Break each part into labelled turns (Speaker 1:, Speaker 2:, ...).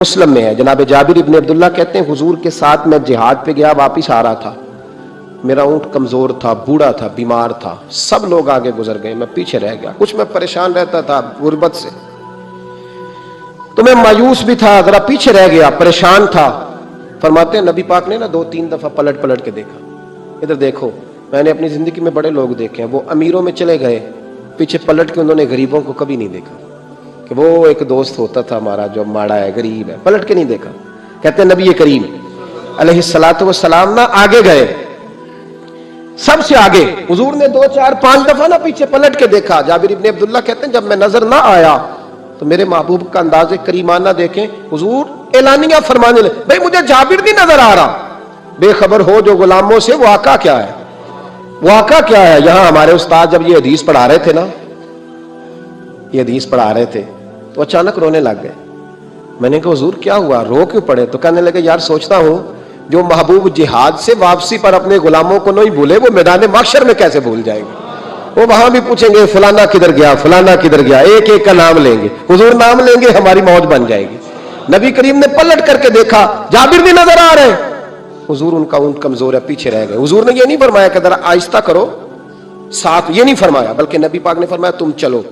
Speaker 1: मुस्लिम में है, जनाब जाबिर इब्न अब्दुल्ला कहते हैं हुजूर के साथ मैं जिहाद पे गया, वापिस आ रहा था, मेरा ऊंट कमजोर था, बूढ़ा था, बीमार था, सब लोग आगे गुजर गए, मैं पीछे रह गया। कुछ मैं परेशान रहता था गुर्बत से, तो मैं मायूस भी था, जरा पीछे रह गया, परेशान था। फरमाते हैं नबी पाक ने ना 2-3 दफा पलट पलट के देखा, इधर देखो। मैंने अपनी जिंदगी में बड़े लोग देखे हैं, वो अमीरों में चले गए, पीछे पलट के उन्होंने गरीबों को कभी नहीं देखा कि वो एक दोस्त होता था हमारा जो माड़ा है, गरीब है, पलट के नहीं देखा। कहते हैं नबी करीम अलैहिस्सलातु वस्सलाम ना आगे गए, सबसे आगे। हुजूर ने 2-4-5 दफा ना पीछे पलट के देखा। जाबिर इब्न अब्दुल्ला कहते हैं जब मैं नजर ना आया तो मेरे महबूब का अंदाज़े करीमाना देखें, हुजूर एलानिया फरमाने लगे, भाई मुझे जाबिर नहीं नजर आ रहा। बेखबर हो जो गुलामों से, वो आका क्या है, वो आका क्या है। यहां हमारे उस्ताद जब ये हदीस पढ़ा रहे थे ना, ये हदीस पढ़ा रहे थे, तो अचानक रोने लग गए। मैंने कहा हुजूर क्या हुआ, रो क्यों पड़े? तो कहने लगे यार सोचता हूं जो महबूब जिहाद से वापसी पर अपने गुलामों को नहीं भूले, वो मैदान महशर में कैसे भूल जाएंगे। वो वहां भी पूछेंगे फलाना किधर गया, फलाना किधर गया, एक एक का नाम लेंगे। हुजूर नाम लेंगे, हमारी मौज बन जाएगी। नबी करीम ने पलट करके देखा, जाबिर भी नजर आ रहे। हुजूर उनका ऊंट कमजोर है, पीछे रह गए। हुजूर ने ये नहीं फरमाया कि जरा आहिस्ता करो साथ, ये नहीं फरमाया, बल्कि नबी पाक ने फरमाया तुम चलो।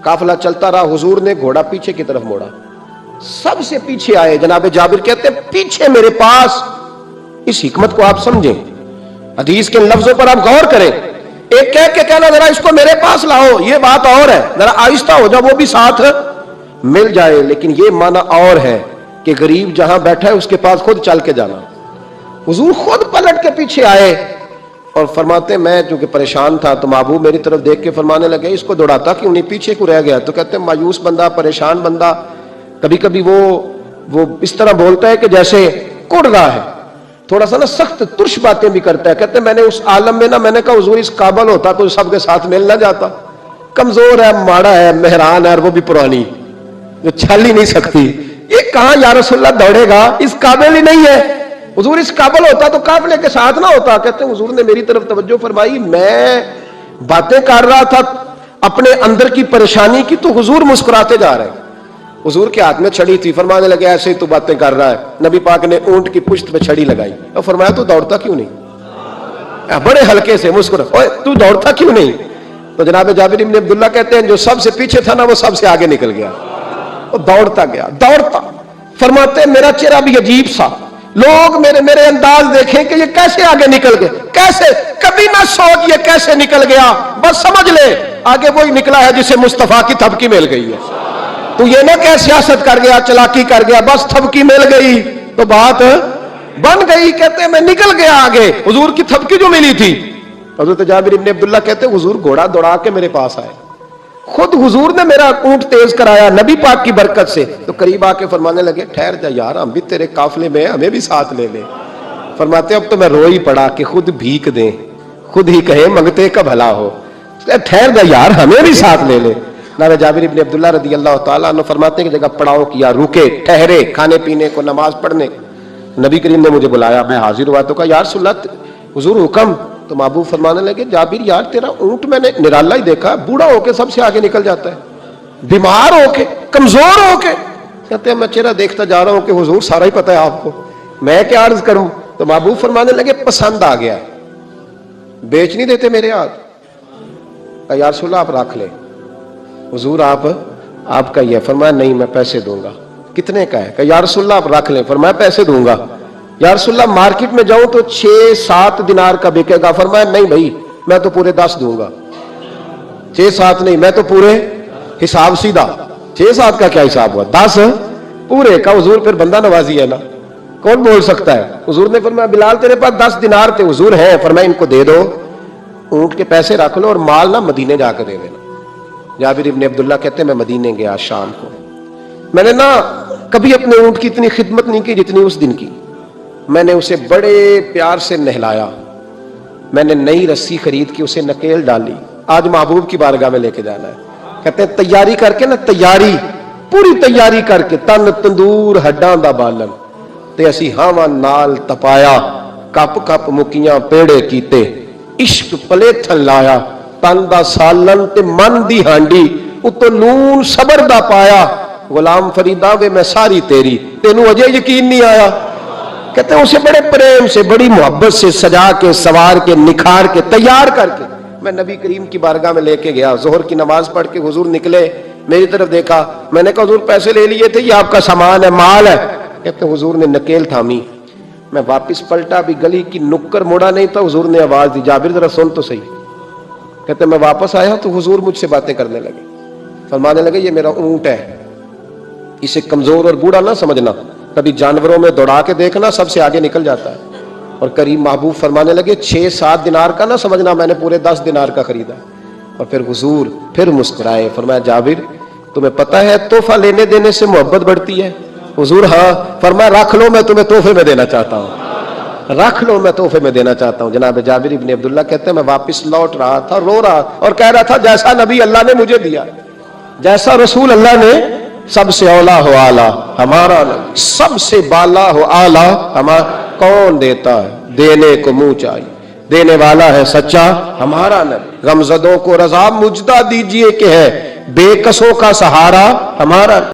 Speaker 1: काफिला चलता रहा, हुजूर ने घोड़ा पीछे की तरफ मोड़ा, सबसे पीछे आए। जनाब जाबिर कहते पीछे मेरे पास। इस हिकमत को आप समझें, हदीस के लफ्जों पर आप गौर करें। एक कह के कहना जरा इसको मेरे पास लाओ, ये बात और है, जरा आहिस्ता हो जाओ, वो भी साथ मिल जाए। लेकिन ये माना और है कि गरीब जहां बैठा है उसके पास खुद चल के जाना। हुजूर खुद पलट के पीछे आए और फरमाते मैं चूंकि परेशान था तो महबूब मेरी तरफ देख के फरमाने लगे इसको दौड़ाता क्यों नहीं, पीछे क्यों रह गया। तो कहते हैं मायूस बंदा, परेशान बंदा, कभी कभी वो इस तरह बोलता है कि जैसे कुड़ रहा है, थोड़ा सा ना सख्त तुर्श बातें भी करता है। कहते हैं मैंने उस आलम में ना, मैंने कहा हुजूर इस काबल होता तो सबके साथ मिल ना जाता, कमजोर है, माड़ा है, मेहरान है, और वो भी पुरानी जो चल ही नहीं सकती, ये कहां या रसूलल्लाह दौड़ेगा, इस काबिल ही नहीं है। हुजूर इस काबिल होता तो काफिले के साथ ना होता। कहते हैं हुजूर ने मेरी तरफ तवज्जो फरमाई, मैं बातें कर रहा था अपने अंदर की परेशानी की, तो हुजूर मुस्कुराते जा रहे हैं। हुजूर के हाथ में छड़ी थी, फरमाने लगे ऐसे ही तू बातें कर रहा है। नबी पाक ने ऊंट की पुश्त पे छड़ी लगाई और फरमाया तू दौड़ता क्यों नहीं, बड़े हल्के से मुस्कुरा, ओए तू दौड़ता क्यों नहीं। तो जनाब जाबिर इब्न अब्दुल्ला कहते हैं जो सबसे पीछे था ना वो सबसे आगे निकल गया, वो दौड़ता गया, दौड़ता। फरमाते मेरा चेहरा भी अजीब सा, लोग मेरे अंदाज देखें कि ये कैसे आगे निकल गए, कैसे, कभी ना सोच ये कैसे निकल गया, बस समझ ले आगे वही निकला है जिसे मुस्तफा की थपकी मिल गई है। तो ये ना क्या सियासत कर गया, चलाकी कर गया, बस थपकी मिल गई तो बात बन गई। कहते हैं मैं निकल गया आगे, हुजूर की थपकी जो मिली थी। हज़रत जाबिर इब्न अब्दुल्ला कहते हैं हुजूर घोड़ा दौड़ा के मेरे पास आए, खुद हुजूर ने मेरा ऊंट तेज कराया नबी पाक की बरकत से। तो करीब आके फरमाने लगे ठहर जा यार, हम भी तेरे काफिले में, हमें भी साथ ले ले। फरमाते अब तो मैं रो ही पड़ा कि खुद भीख दें, खुद ही कहे मंगते का भला हो, ठहर जा यार, हमें भी साथ ले ले। नारे जाबिर इब्न अब्दुल्ला रदी अल्लाह ताला अन्हु फरमाते हैं कि जगह पड़ाव किया, रुके, ठहरे, खाने पीने को, नमाज पढ़ने। नबी करीम ने मुझे बुलाया, मैं हाजिर हुआ तो कहा यार सुल्लत हुजूर हुक्म। तो महबूब फरमाने लगे जाबिर यार तेरा ऊंट मैंने निराला ही देखा, बूढ़ा होके सबसे आगे निकल जाता है, बीमार होके, कमजोर होके। कहते हैं मैं चेहरा देखता जा रहा हूं कि हुजूर सारा ही पता है आपको, मैं क्या अर्ज करूं। तो महबूब फरमाने लगे पसंद आ गया, बेच नहीं देते मेरे हाथ। यार सुल्ला आप रख ले, हुजूर आपका ही है। फरमाया नहीं मैं पैसे दूंगा। कितने का है? यार सुल्ला आप रख ले। फरमाया पैसे दूंगा। यार सुल्ला मार्केट में जाऊं तो 6-7 दिनार का बिकेगा। फरमाया नहीं भाई मैं तो पूरे 10 दूंगा। 6-7 नहीं, मैं तो पूरे, हिसाब सीधा, 6-7 का क्या हिसाब हुआ, 10 पूरे का। हुजूर फिर बंदा नवाजी है ना, कौन बोल सकता है। हुजूर ने फरमाया बिलाल तेरे पास 10 दिनार थे। हुजूर है। फरमाया इनको दे दो, ऊंट के पैसे रख लो और माल ना मदीने जाकर दे देना। जाबिर इब्न अब्दुल्ला कहते हैं मैं मदीने गया शाम को, मैंने ना कभी अपने ऊंट की इतनी खिदमत नहीं की जितनी उस दिन की। मैंने उसे बड़े प्यार से नहलाया, मैंने नई रस्सी खरीद के उसे नकेल डाली, आज महबूब की बारगाह में लेके जाना है। कहते हैं तैयारी करके ना, तैयारी पूरी तैयारी करके, तन तंदूर हड्डां दा बालन ते असी हावां नाल तपाया, कप कप मुकियां पेड़े कीते, इश्क पलेथन लाया, तन दा सालन ते मन दी हांडी, उतो नून सबर दा पाया, गुलाम फरीदा वे मैं सारी तेरी, तेनू अजे यकीन नहीं आया। कहते हैं उसे बड़े प्रेम से, बड़ी मोहब्बत से सजा के, सवार के, निखार के, तैयार करके मैं नबी करीम की बारगाह में लेके गया। जोहर की नमाज पढ़ के हुजूर निकले, मेरी तरफ देखा, मैंने कहा हुजूर पैसे ले लिए थे, ये आपका सामान है, माल है। कहते हुजूर ने नकेल थामी, मैं वापस पलटा, भी गली की नुक्कर मुड़ा नहीं था, हुजूर ने आवाज दी, जाबिर जरा सुन तो सही। कहते मैं वापस आया तो हुजूर मुझसे बातें करने लगे, फरमाने लगे ये मेरा ऊंट है, इसे कमजोर और बूढ़ा ना समझना, कभी जानवरों में दौड़ा के देखना, सबसे आगे निकल जाता है। और करीम महबूब फरमाने लगे 6-7 दिनार का ना समझना, मैंने पूरे 10 दिनार का खरीदा। और फिर हुजूर फिर मुस्कुराए, फरमाया जाबिर तुम्हें पता है तोहफा लेने देने से मोहब्बत बढ़ती है? हुजूर हाँ। फरमाया रख लो, मैं तुम्हें तोहफे में देना चाहता हूँ, रख लो, मैं तोहफे में देना चाहता हूँ। जनाब जाबिर इब्न अब्दुल्लाह कहते हैं मैं वापस लौट रहा था, रो रहा और कह रहा था जैसा नबी अल्लाह ने मुझे दिया, जैसा रसूल अल्लाह ने, सबसे औला हो आला हमारा नबी, सबसे बाला हो आला हमारा, कौन देता है, देने को मुंह चाहिए, देने वाला है सच्चा हमारा नबी। गमजदों को रजा मुजदा दीजिए कि है बेकसों का सहारा हमारा।